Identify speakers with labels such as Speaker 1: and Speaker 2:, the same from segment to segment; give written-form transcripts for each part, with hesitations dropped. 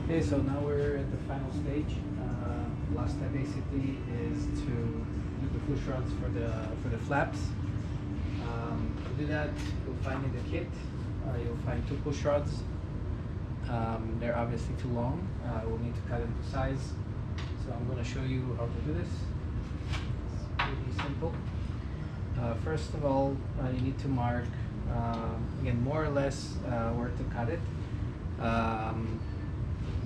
Speaker 1: Okay, so now we're at the final stage. Last step basically is to do the pushrods for the flaps. To do that, you'll find in the kit, you'll find 2 pushrods. They're obviously too long. We'll need to cut them to size. So I'm going to show you how to do this. It's pretty simple. First of all, you need to mark, again, more or less where to cut it.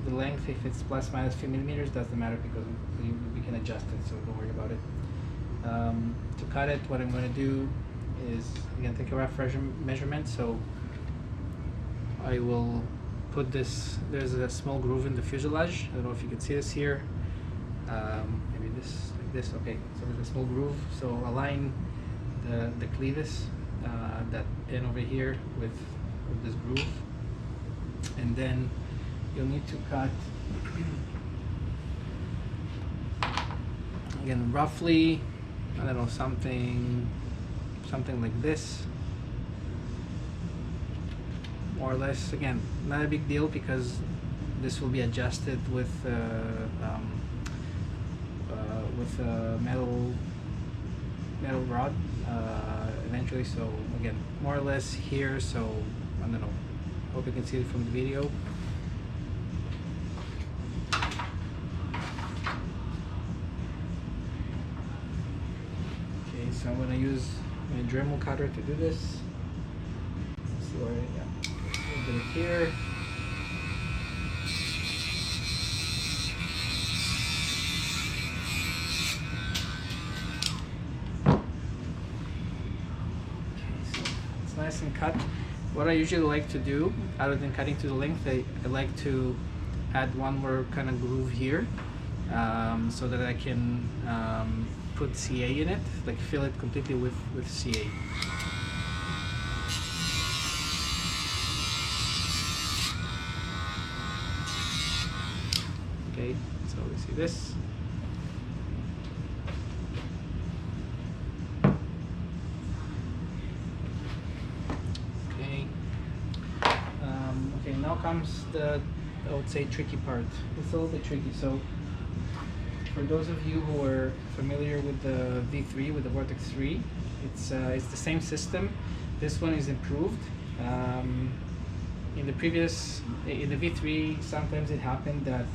Speaker 1: The length, if it's plus minus 3 millimeters, doesn't matter because we can adjust it, so don't worry about it. To cut it, what I'm going to do is, again, take a rough measurement. So I will put this, there's a small groove in the fuselage. I don't know if you can see this here. Maybe this, like this. Okay, so there's a small groove. So align the clevis, that pin over here with this groove. And then you'll need to cut, again, roughly, I don't know, something like this, more or less. Again, not a big deal because this will be adjusted with metal rod eventually. So again, more or less here. So I don't know. Hope you can see it from the video. Okay, so I'm going to use my Dremel cutter to do this. Let's see where, yeah, a little bit here. Okay, so it's nice and cut. What I usually like to do, other than cutting to the length, I like to add one more kind of groove here, so that I can put CA in it, like fill it completely with CA. Okay, so we see this. Okay, now comes the, I would say, tricky part. It's a little bit tricky. So for those of you who are familiar with the V3, with the Vortex 3, it's the same system. This one is improved. In the V3, sometimes it happened that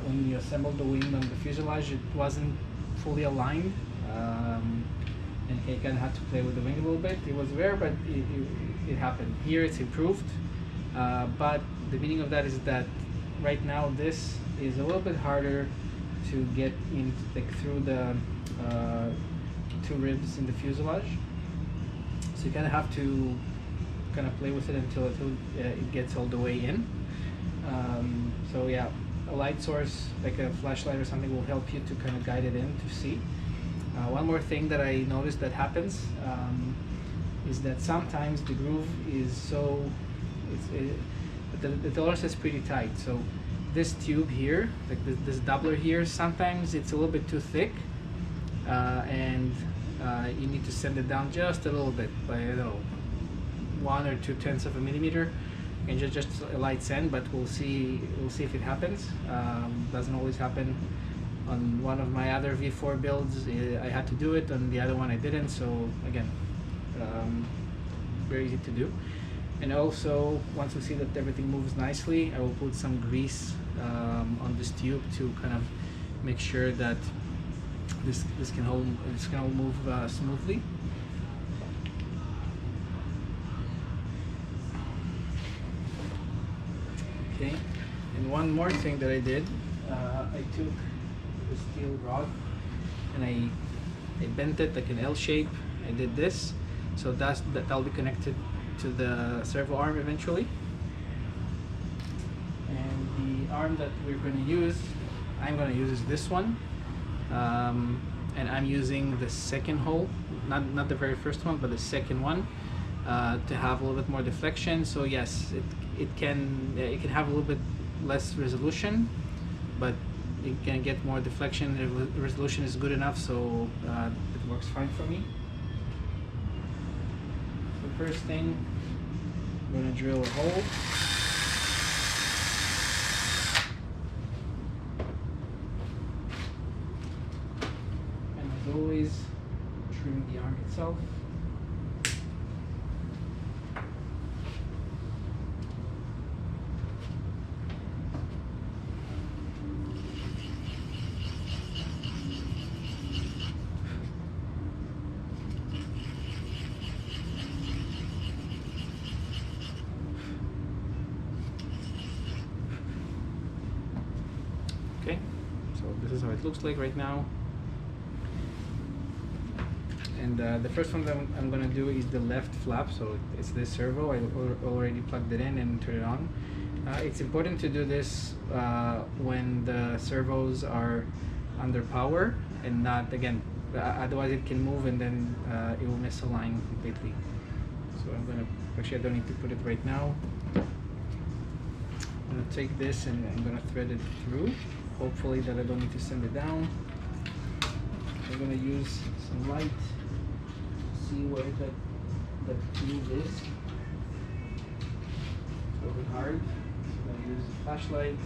Speaker 1: when you assembled the wing on the fuselage, it wasn't fully aligned, and you kind of had to play with the wing a little bit. It was rare, but it happened. Here it's improved, but the meaning of that is that right now this is a little bit harder to get in, like through the 2 ribs in the fuselage. So you kind of have to kind of play with it until it gets all the way in. So yeah, a light source like a flashlight or something will help you to kind of guide it in to see. One more thing that I noticed that happens is that sometimes the groove is so, the tolerance is pretty tight. So this tube here, like this doubler here, sometimes it's a little bit too thick, and you need to sand it down just a little bit by, I don't know, 1 or 2/10 of a millimeter, and just a light sand. But we'll see if it happens. Doesn't always happen. On one of my other V4 builds, I had to do it. On the other one, I didn't. So again, very easy to do. And also, once we see that everything moves nicely, I will put some grease on this tube to kind of make sure that this can all move smoothly. Okay, and one more thing that I did, I took the steel rod and I bent it like an L shape. I did this, so that'll be connected to the servo arm eventually. And the arm that we're going to use, I'm going to use is this one, and I'm using the second hole, not the very first one, but the second one, to have a little bit more deflection. So yes, it can have a little bit less resolution, but it can get more deflection. The resolution is good enough, so it works fine for me. The first thing, I'm going to drill a hole. itself. Okay, so this is how it looks like right now. And the first one that I'm going to do is the left flap. So it's this servo. I already plugged it in and turned it on. It's important to do this when the servos are under power and not, again, otherwise it can move and then it will misalign completely. So I'm going to, actually I don't need to put it right now. I'm going to take this and I'm going to thread it through. Hopefully that I don't need to send it down. I'm going to use some light to see where that tube is. It's really hard. So I'm going to use a flashlight.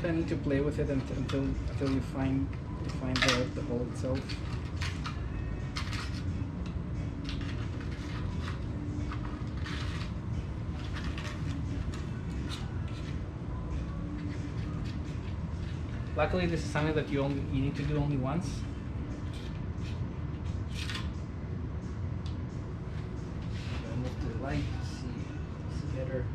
Speaker 1: I need to play with it until you find the hole itself. Luckily, this is something that you need to do only once. I move to the light to see better.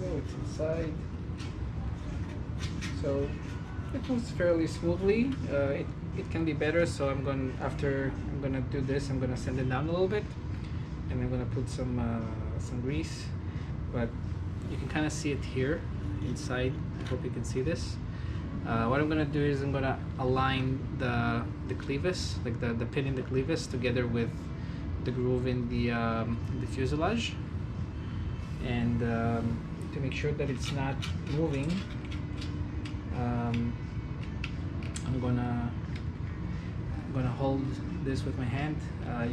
Speaker 1: It's inside, so it moves fairly smoothly. It can be better, so after I'm gonna do this, I'm gonna sand it down a little bit, and I'm gonna put some grease. But you can kind of see it here inside. I hope you can see this. What I'm gonna do is I'm gonna align the clevis, like the pin in the clevis, together with the groove in the fuselage, and to make sure that it's not moving, I'm gonna hold this with my hand. I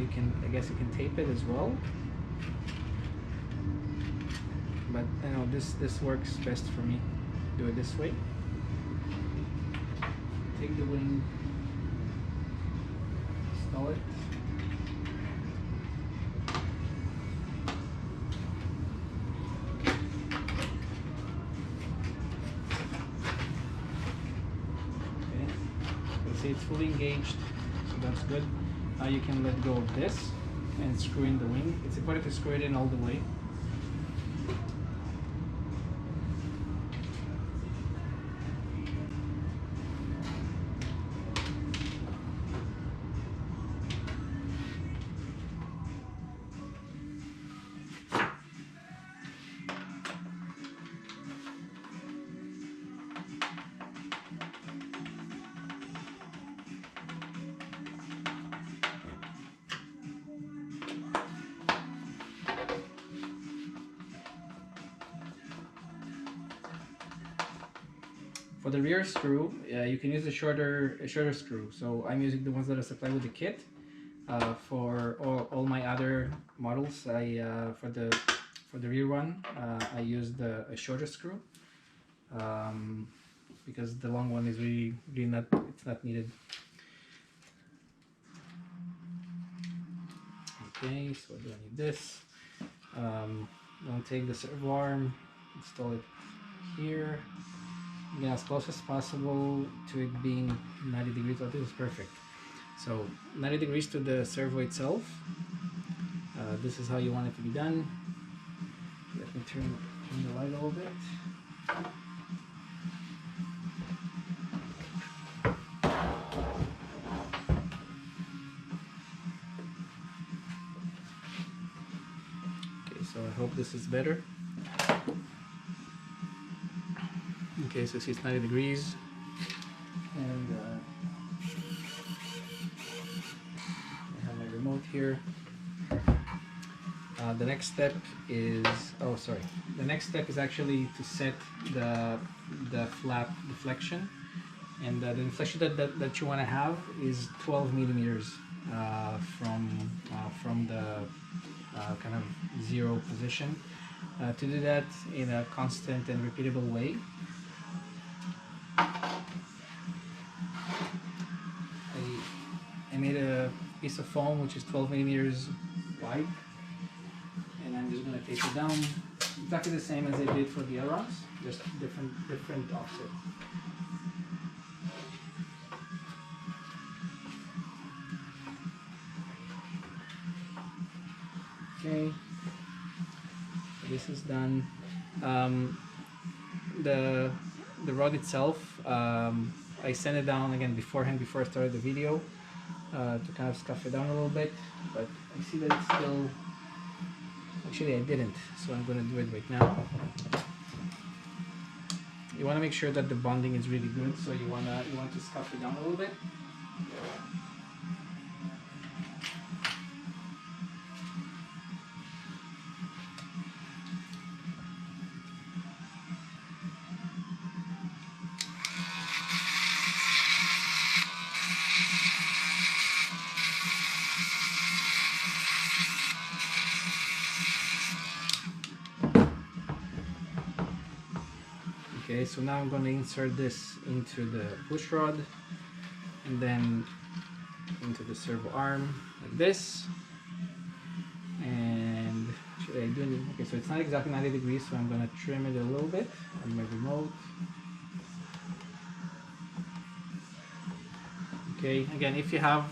Speaker 1: guess you can tape it as well, but I know this works best for me. Do it this way. Take the wing, install it. See, it's fully engaged, so that's good. Now you can let go of this and screw in the wing. It's important to screw it in all the way. For the rear screw, you can use a shorter screw. So I'm using the ones that are supplied with the kit. For all my other models, for the rear one, I used a shorter screw because the long one is really not needed. Okay, so I don't need this. I'm gonna take the servo arm, install it here. Again, as close as possible to it being 90 degrees. Oh, this is perfect. So 90 degrees to the servo itself. This is how you want it to be done. Let me turn the light a little bit. So I hope this is better. Okay, so see it's 90 degrees, and I have my remote here. The next step is, the next step is actually to set the flap deflection, and the deflection that you want to have is 12 millimeters from the kind of zero position. To do that in a constant and repeatable way, I made a piece of foam which is 12 millimeters wide, and I'm just going to tape it down exactly the same as I did for the ailerons, just different offset. Okay, so this is done. The rod itself, I sent it down again beforehand before I started the video to kind of scuff it down a little bit, but I see that it's still. Actually, I didn't, so I'm going to do it right now. You want to make sure that the bonding is really good, so you want to scuff it down a little bit. Okay, so now I'm going to insert this into the push rod and then into the servo arm like this. And should I do it? Okay, so it's not exactly 90 degrees, so I'm going to trim it a little bit on my remote. Okay, again, if you have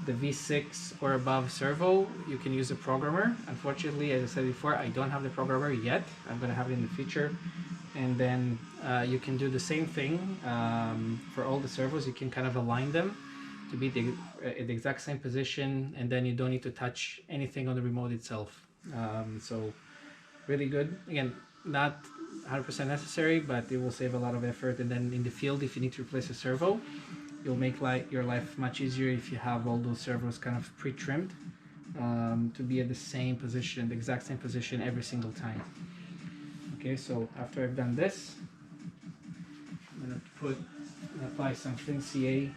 Speaker 1: the V6 or above servo, you can use a programmer. Unfortunately, as I said before, I don't have the programmer yet. I'm going to have it in the future. And then you can do the same thing for all the servos. You can kind of align them to be at the exact same position, and then you don't need to touch anything on the remote itself. So really good. Again, not 100% necessary, but it will save a lot of effort. And then in the field, if you need to replace a servo, you'll make your life much easier if you have all those servos kind of pre-trimmed to be at the same position, the exact same position every single time. Okay, so after I've done this, I'm going to apply some thin CA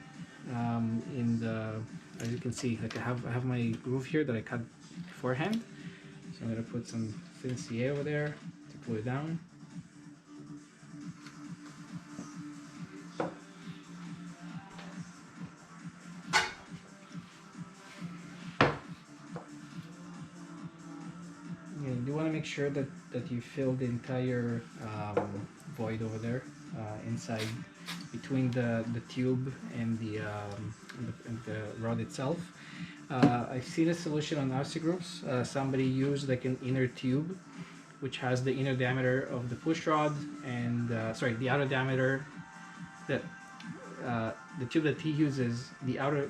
Speaker 1: in the, as you can see, like I have my groove here that I cut beforehand. So I'm going to put some thin CA over there to pull it down. You want to make sure that you fill the entire void over there inside between the tube and the rod itself. I've seen a solution on RC groups. Somebody used like an inner tube which has the inner diameter of the push rod and the outer diameter that the tube that he uses,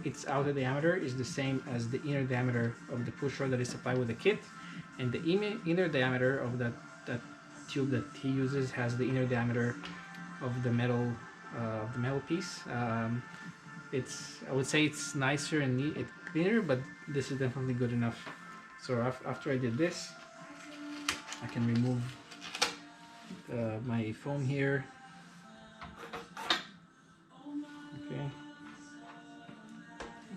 Speaker 1: its outer diameter is the same as the inner diameter of the push rod that is supplied with the kit. And the inner diameter of that tube that he uses has the inner diameter of the metal piece. I would say it's nicer and cleaner, but this is definitely good enough. So after I did this, I can remove my foam here.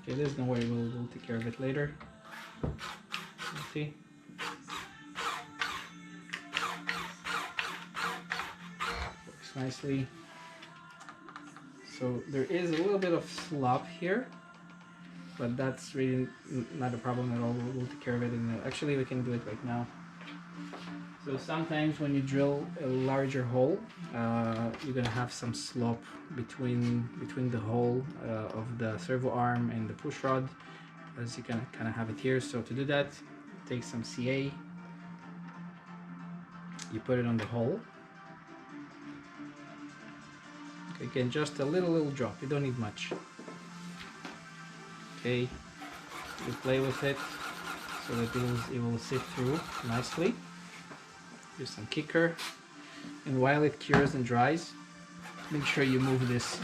Speaker 1: Okay, there's no worry, we'll take care of it later. See. Nicely. So there is a little bit of slop here, but that's really not a problem at all. We'll take care of it, and actually we can do it right now. So sometimes when you drill a larger hole, you're gonna have some slop between the hole of the servo arm and the push rod, as you can kind of have it here. So to do that, take some CA, you put it on the hole. Again, just a little drop, you don't need much. Okay, you play with it so that it will sit through nicely. Use some kicker, and while it cures and dries, make sure you move this.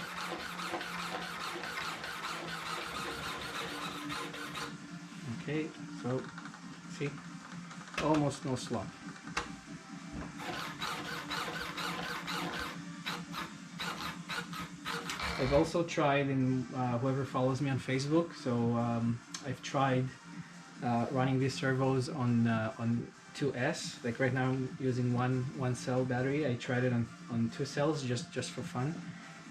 Speaker 1: Okay, so see, almost no slop. I've also tried, in whoever follows me on Facebook, so I've tried running these servos on 2S. Like right now I'm using one cell battery. I tried it on 2 cells just for fun.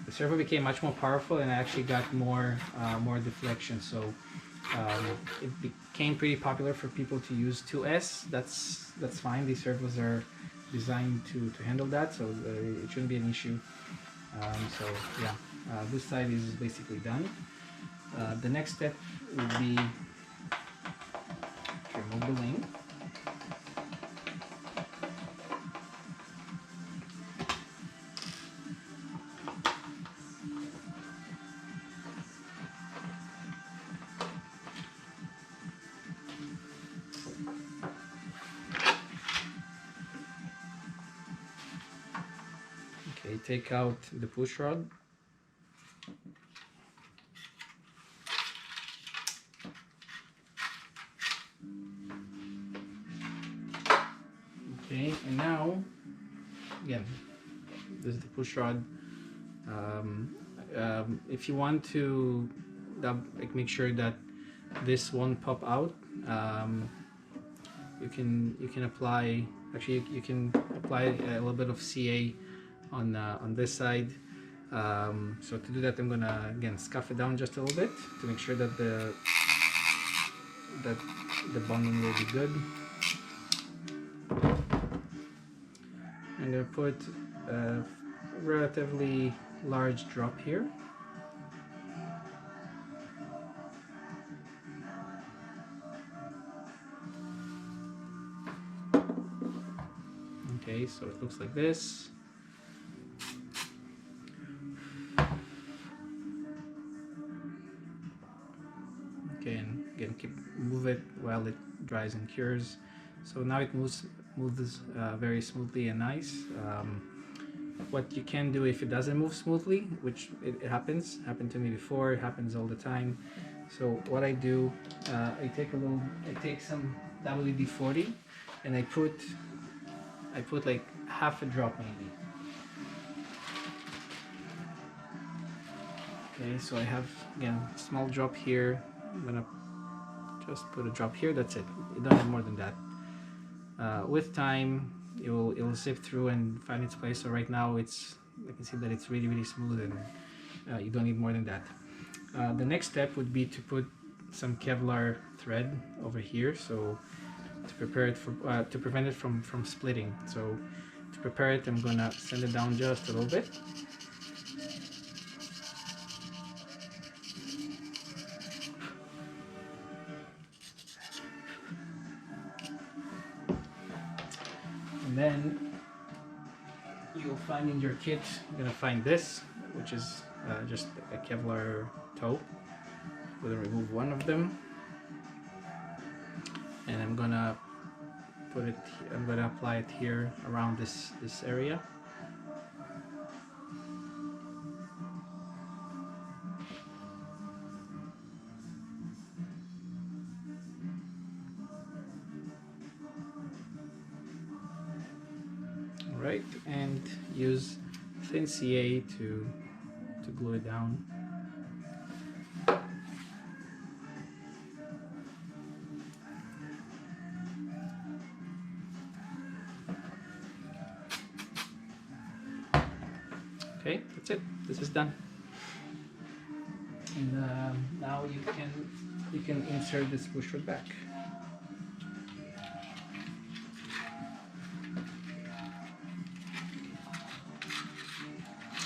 Speaker 1: The servo became much more powerful, and I actually got more deflection. So it became pretty popular for people to use 2S. That's fine. These servos are designed to handle that, so it shouldn't be an issue. So yeah, this side is basically done. The next step would be to remove the wing. Okay, take out the push rod. Okay, and now, again, this is the push rod. If you want to make sure that this won't pop out, you can apply. Actually, you can apply a little bit of CA on this side. So to do that, I'm gonna again scuff it down just a little bit to make sure that the bonding will be good. I'm gonna put a relatively large drop here. Okay, so it looks like this. Okay, and again, move it while it dries and cures. So now it moves very smoothly and nice. What you can do if it doesn't move smoothly, which it happened to me before, it happens all the time. So what I do, I take some WD-40 and I put like half a drop maybe. Okay, so I have again a small drop here. I'm gonna just put a drop here. That's it. You don't need more than that. With time, it will zip through and find its place. So right now, I can see that it's really smooth, and you don't need more than that. The next step would be to put some Kevlar thread over here, so to prepare it to prevent it from splitting. So to prepare it, I'm gonna send it down just a little bit. And then you'll find in your kit, you're gonna find this, which is just a Kevlar toe. I'm gonna remove one of them, and I'm gonna apply it here around this area. Right, and use thin CA to glue it down. Okay, that's it. This is done. And now you can insert this pushrod back.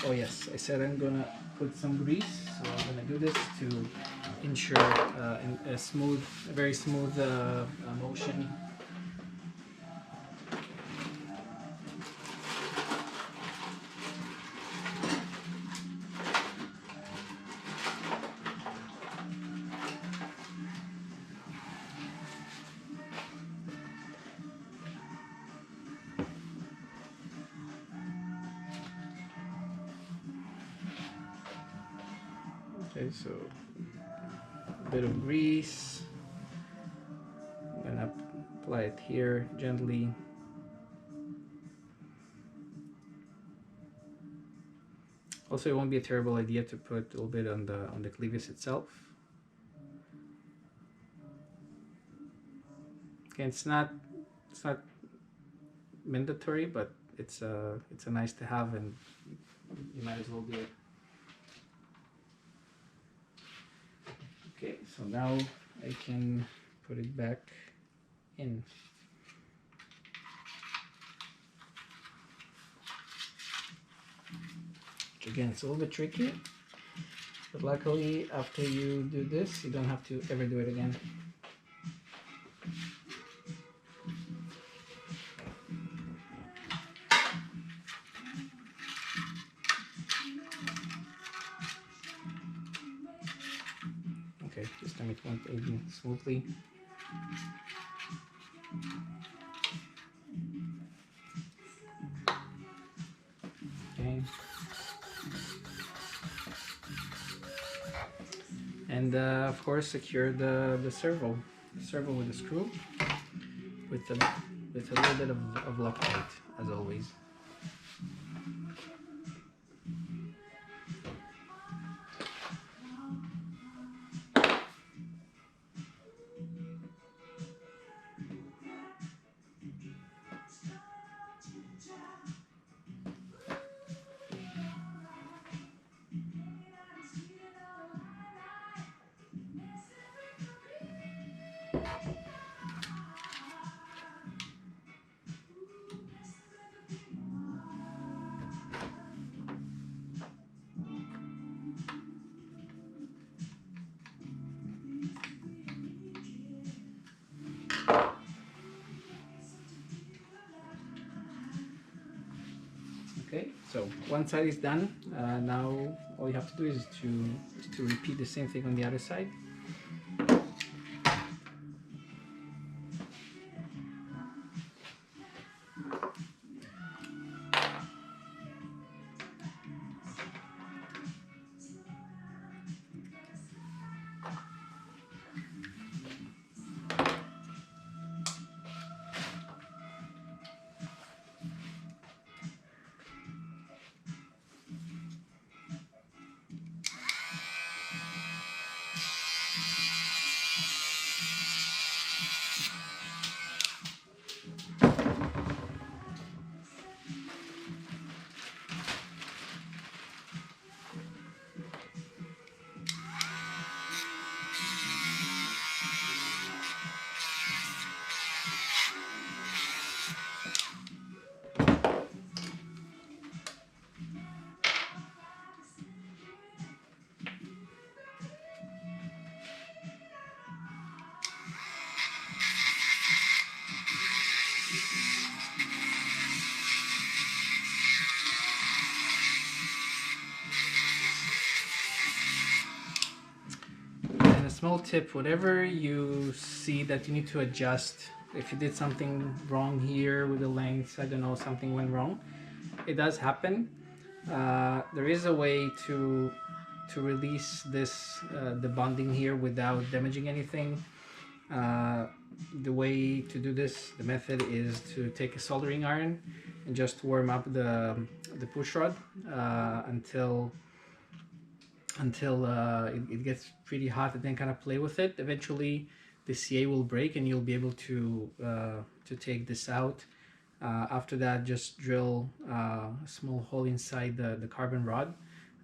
Speaker 1: Oh yes, I said I'm gonna put some grease, so I'm gonna do this to ensure a very smooth motion. Okay, so a bit of grease. I'm gonna apply it here gently. Also, it won't be a terrible idea to put a little bit on the clevis itself. Okay, it's not mandatory, but it's a nice to have, and you might as well do it. Okay, so now I can put it back in. Which again, it's a little bit tricky, but luckily after you do this, you don't have to ever do it again. Okay, this time it went even smoothly. Okay. And of course, secure the servo with a screw with a little bit of Loctite, as always. Okay, so one side is done. Now all you have to do is to repeat the same thing on the other side. Small tip, whatever you see that you need to adjust, if you did something wrong here with the length, I don't know, something went wrong, it does happen. There is a way to release this the bonding here without damaging anything. The way to do this, the method is to take a soldering iron and just warm up the push rod until it gets pretty hot, and then kind of play with it. Eventually the CA will break and you'll be able to take this out. After that, just drill a small hole inside the carbon rod,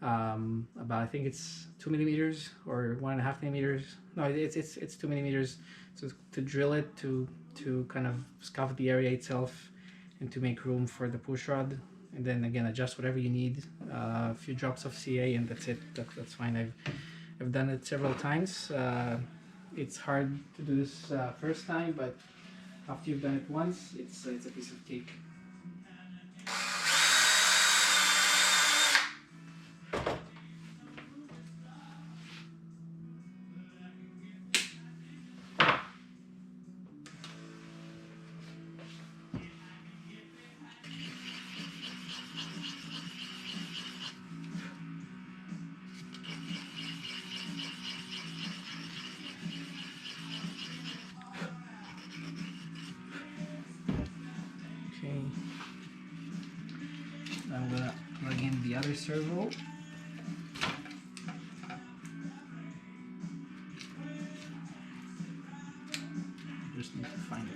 Speaker 1: about, I think it's 2 millimeters or 1.5 millimeters. No, it's 2 millimeters. So to drill it to kind of scuff the area itself and to make room for the push rod. And then again, adjust whatever you need, a few drops of CA, and that's it. That's fine. I've done it several times. It's hard to do this first time, but after you've done it once, it's a piece of cake. other servo. Just need to find it.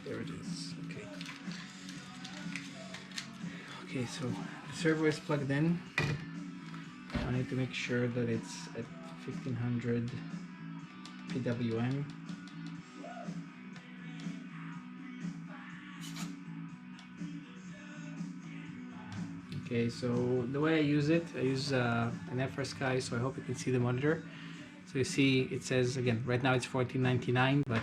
Speaker 1: There it is. Okay. Okay, so the servo is plugged in. I need to make sure that it's at 1500 PWM. Okay, so the way I use it, I use an FrSky, so I hope you can see the monitor. So you see it says, again, right now it's 1499, but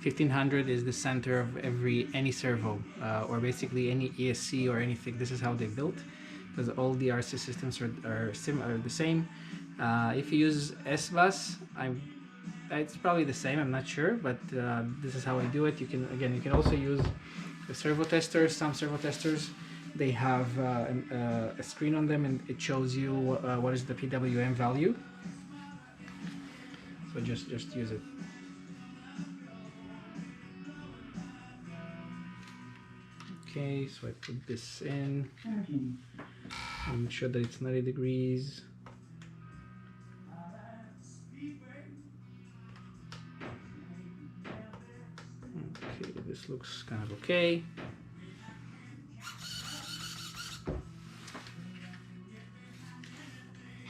Speaker 1: 1500 is the center of any servo, or basically any ESC or anything. This is how they built, because all the RC systems are the same. If you use S-Bus, it's probably the same, I'm not sure, but this is how I do it. You can also use the servo testers. Some servo testers, they have a screen on them and it shows you what is the PWM value. So just use it. Okay, so I put this in. Make sure that it's 90 degrees. Okay, this looks kind of okay.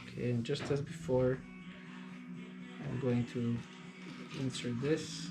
Speaker 1: Okay, and just as before, I'm going to insert this.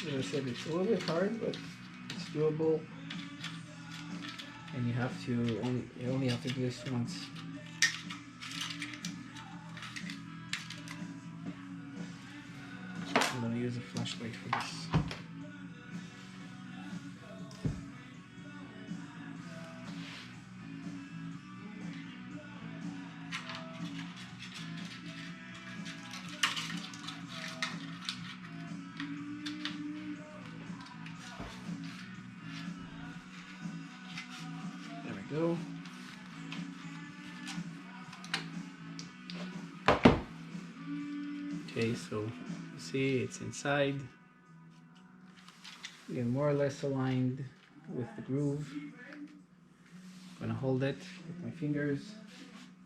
Speaker 1: As I said, it's a little bit hard, but it's doable, and you only have to do this once. I'm going to use a flashlight for this. Go. Okay, so you see it's inside. Again, more or less aligned with the groove. I'm gonna hold it with my fingers,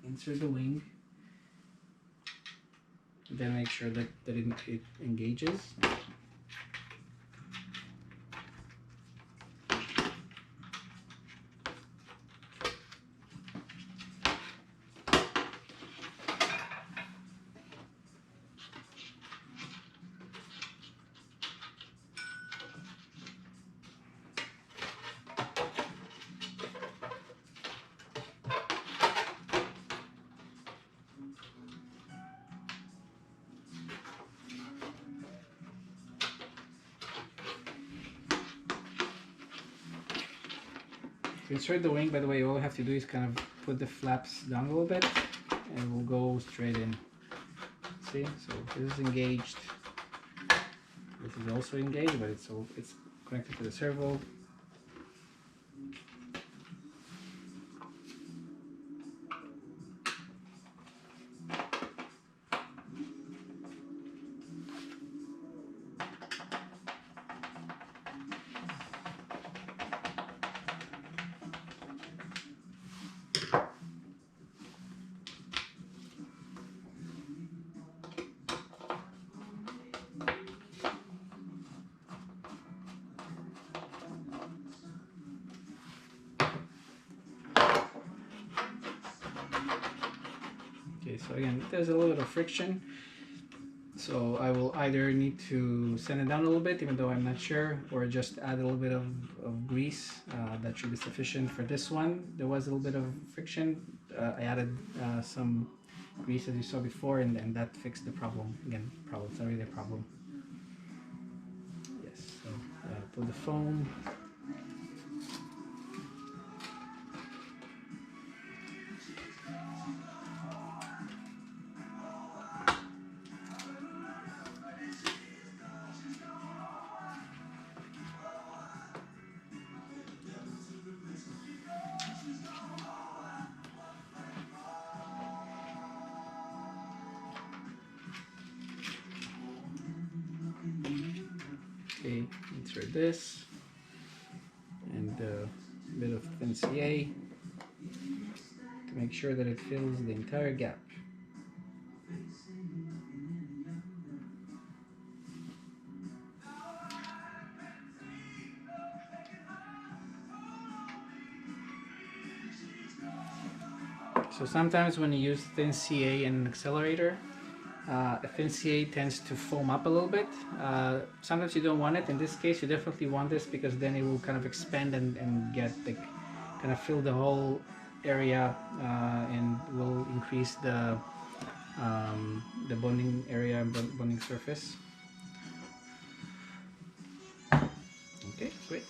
Speaker 1: insert the wing, and then make sure that it engages. To insert the wing, by the way, all you have to do is kind of put the flaps down a little bit and we'll go straight in. See, so this is engaged. This is also engaged, but it's connected to the servo. Okay, so again, there's a little bit of friction. So I will either need to sand it down a little bit, even though I'm not sure, or just add a little bit of grease. That should be sufficient for this one. There was a little bit of friction. I added some grease as you saw before, and that fixed the problem. Again, problem, it's not really a problem. Yes, so put the foam. Okay, insert this and a bit of thin CA to make sure that it fills the entire gap. So sometimes when you use thin CA in an accelerator, a thin CA tends to foam up a little bit. Sometimes you don't want it. In this case, you definitely want this because then it will kind of expand and get like kind of fill the whole area and will increase the bonding area and bonding surface. Okay, great.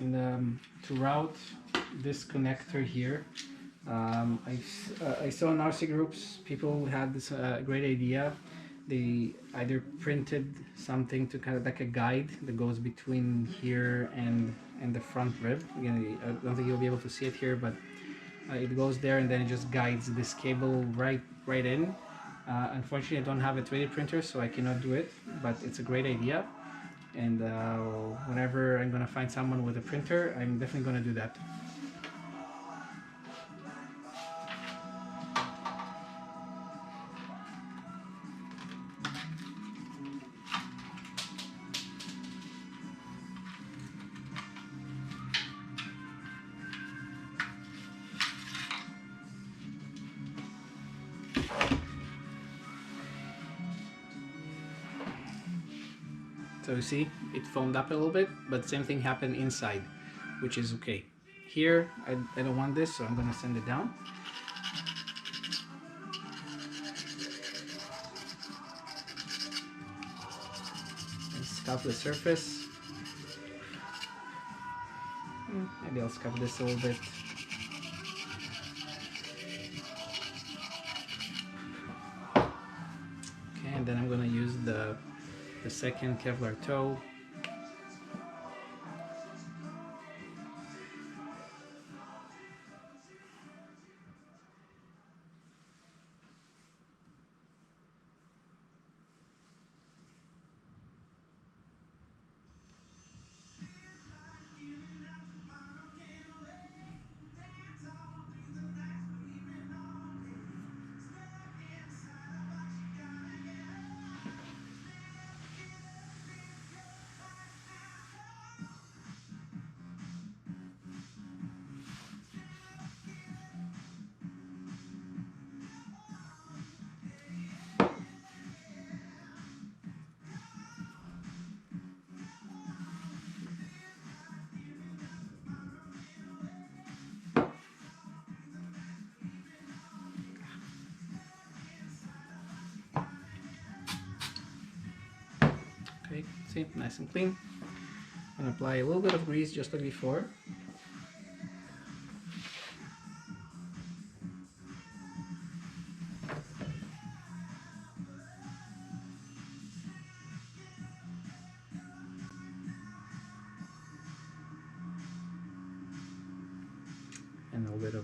Speaker 1: And to route this connector here, I saw in RC groups people had this great idea. They either printed something to kind of like a guide that goes between here and the front rib. Again, I don't think you'll be able to see it here, but it goes there and then it just guides this cable right in. Unfortunately, I don't have a 3D printer, so I cannot do it, but it's a great idea. And whenever I'm gonna find someone with a printer, I'm definitely gonna do that. So you see, it foamed up a little bit, but same thing happened inside, which is okay. Here, I don't want this, so I'm gonna send it down. And scuff the surface. Maybe I'll scuff this a little bit. Okay, and then I'm gonna use the second Kevlar toe. Okay, see, nice and clean. I'm gonna apply a little bit of grease just like before. And a little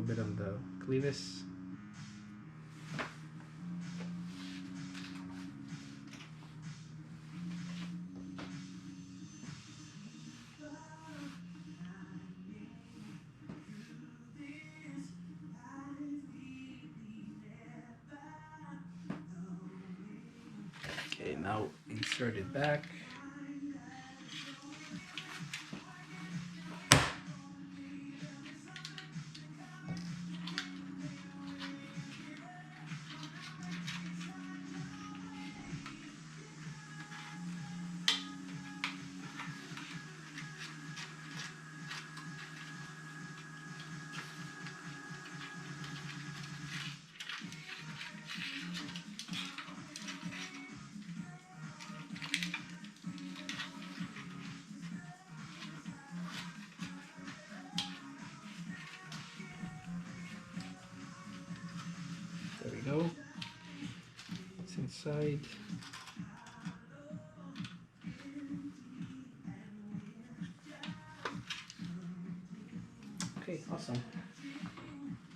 Speaker 1: bit on the clevis. now insert it back. There we go. It's inside. Okay, awesome.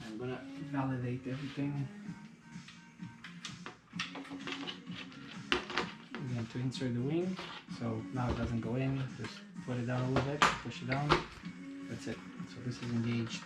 Speaker 1: I'm gonna validate everything. I'm going to insert the wing, so now it doesn't go in. Just put it down a little bit, push it down. That's it. So this is engaged.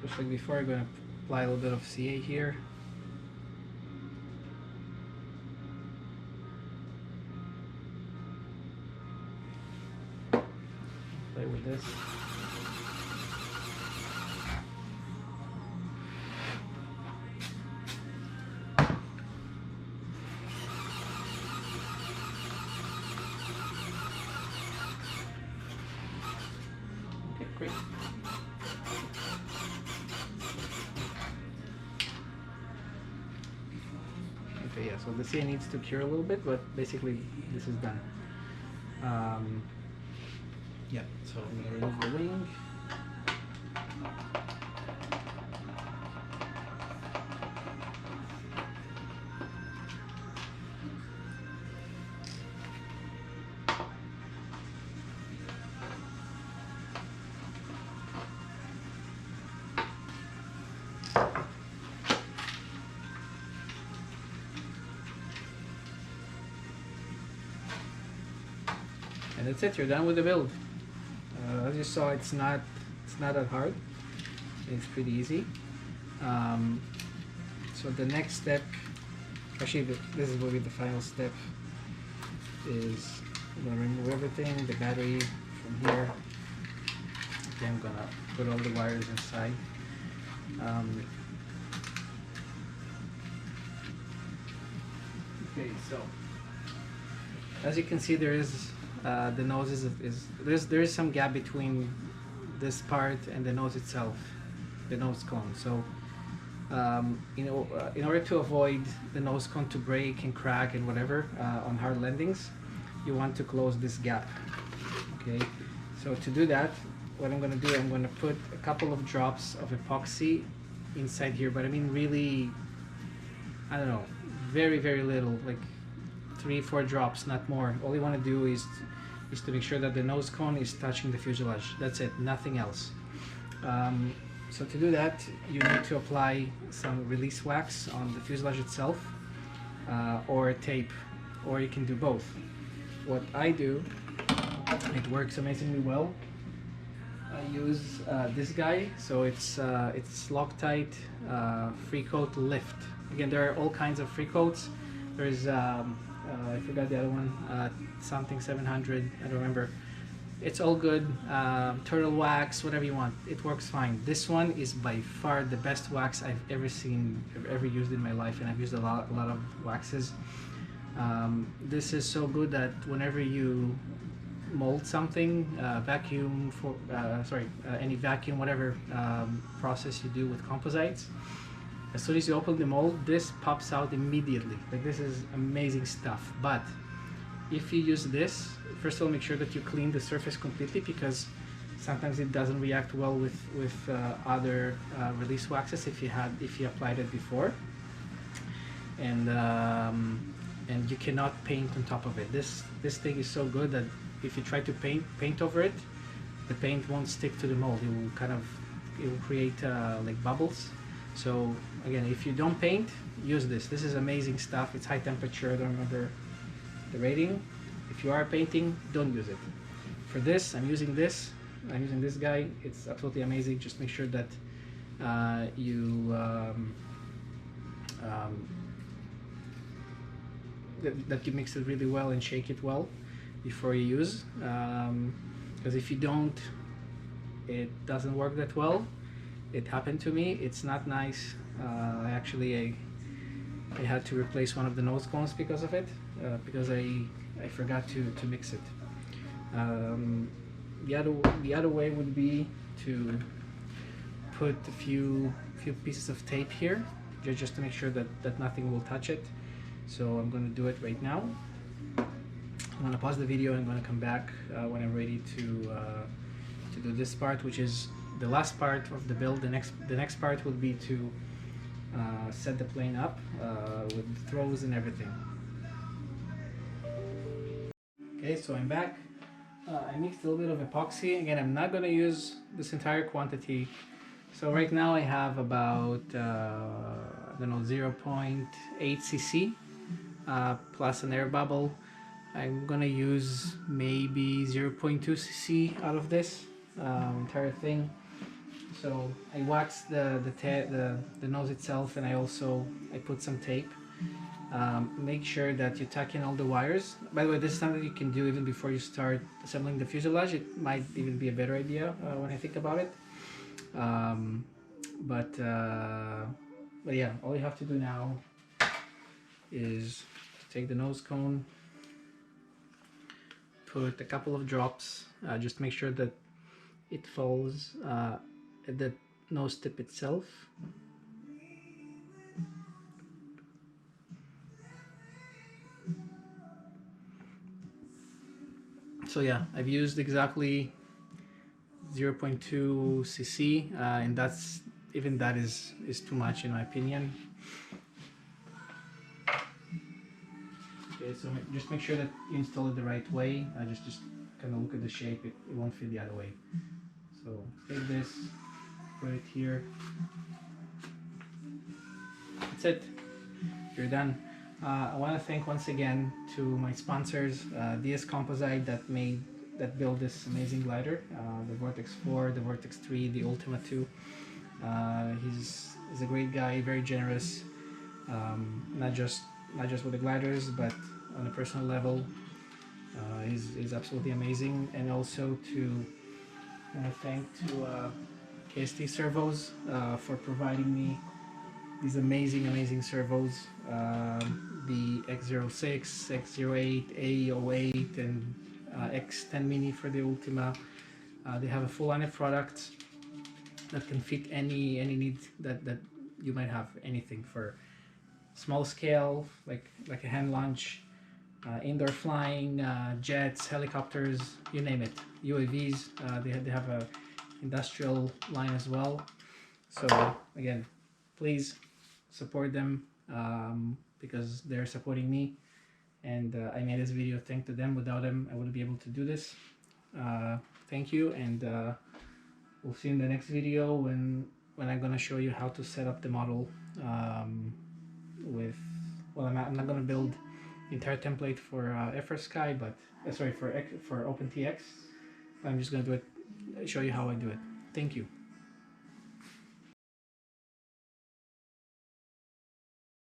Speaker 1: Just like before, I'm going to apply a little bit of CA here. Play with this. Okay, great. Okay, yeah, so the CA needs to cure a little bit, but basically this is done. Yeah, so I'm going to remove the wing. And that's it, you're done with the build. As you saw, it's not that hard. It's pretty easy. So the next step, actually this will be the final step, is I'm going to remove everything, the battery from here. Okay, I'm going to put all the wires inside. Okay, so as you can see, there is the nose there is some gap between this part and the nose itself, the nose cone. So in order to avoid the nose cone to break and crack and whatever on hard landings, you want to close this gap. Okay, so to do that, what I'm going to do, I'm going to put a couple of drops of epoxy inside here, but I mean really, I don't know, very little, like 3-4 drops, not more. All you want to do is to make sure that the nose cone is touching the fuselage. That's it, nothing else. So to do that, you need to apply some release wax on the fuselage itself, or tape, or you can do both. What I do, it works amazingly well. I use this guy, so it's Loctite free coat lift. Again, there are all kinds of free coats. There's I forgot the other one, something 700, I don't remember. It's all good, turtle wax, whatever you want, it works fine. This one is by far the best wax I've ever seen, ever used in my life, and I've used a lot of waxes. This is so good that whenever you mold something, vacuum for, any vacuum, whatever process you do with composites, as soon as you open the mold, this pops out immediately. Like, this is amazing stuff. But if you use this, first of all, make sure that you clean the surface completely, because sometimes it doesn't react well with other release waxes if you applied it before. and you cannot paint on top of it. This thing is so good that if you try to paint over it, the paint won't stick to the mold. It will create like bubbles. So again, if you don't paint, use this. This is amazing stuff. It's high temperature. I don't remember the rating. If you are painting, don't use it. For this, I'm using this. I'm using this guy. It's absolutely amazing. Just make sure that that you mix it really well and shake it well before you use. Because if you don't, it doesn't work that well. It happened to me. It's not nice. I had to replace one of the nose cones because of it, because I forgot to mix it. The other way would be to put a few pieces of tape here, just to make sure that nothing will touch it. So I'm going to do it right now. I'm going to pause the video and I'm going to come back when I'm ready to do this part, which is the last part of the build. The next part will be to set the plane up with throws and everything. Okay, so I'm back. I mixed a little bit of epoxy. Again, I'm not going to use this entire quantity. So right now I have about I don't know, 0.8 cc plus an air bubble. I'm gonna use maybe 0.2 cc out of this entire thing. So I waxed the nose itself, and I put some tape. Make sure that you tuck in all the wires. By the way, this is something you can do even before you start assembling the fuselage. It might even be a better idea when I think about it. But yeah, all you have to do now is take the nose cone, put a couple of drops, just make sure that it falls at the nose tip itself. So yeah, I've used exactly 0.2 cc, and even that is too much in my opinion. Okay, so just make sure that you install it the right way. Just kind of look at the shape. It won't fit the other way. So take this, put it here. That's it. You're done. I want to thank once again to my sponsors, DS-Composite that built this amazing glider, the Vortex 4, the Vortex 3, the Ultima 2. He's a great guy, very generous, not just with the gliders, but on a personal level. He's absolutely amazing. And also I want to thank KST Servos for providing me these amazing servos, the X06, X08, A08, and X10 Mini for the Ultima. They have a full line of products that can fit any need that you might have. Anything for small scale, like a hand launch, indoor flying, jets, helicopters, you name it, UAVs. They have a industrial line as well. So again, please support them because they're supporting me, and I made this video thanks to them. Without them, I wouldn't be able to do this. Thank you, and we'll see you in the next video when I'm gonna show you how to set up the model with. Well, I'm not gonna build the entire template for FrSky, but sorry, for OpenTX. I'm just gonna show you how I do it. Thank you.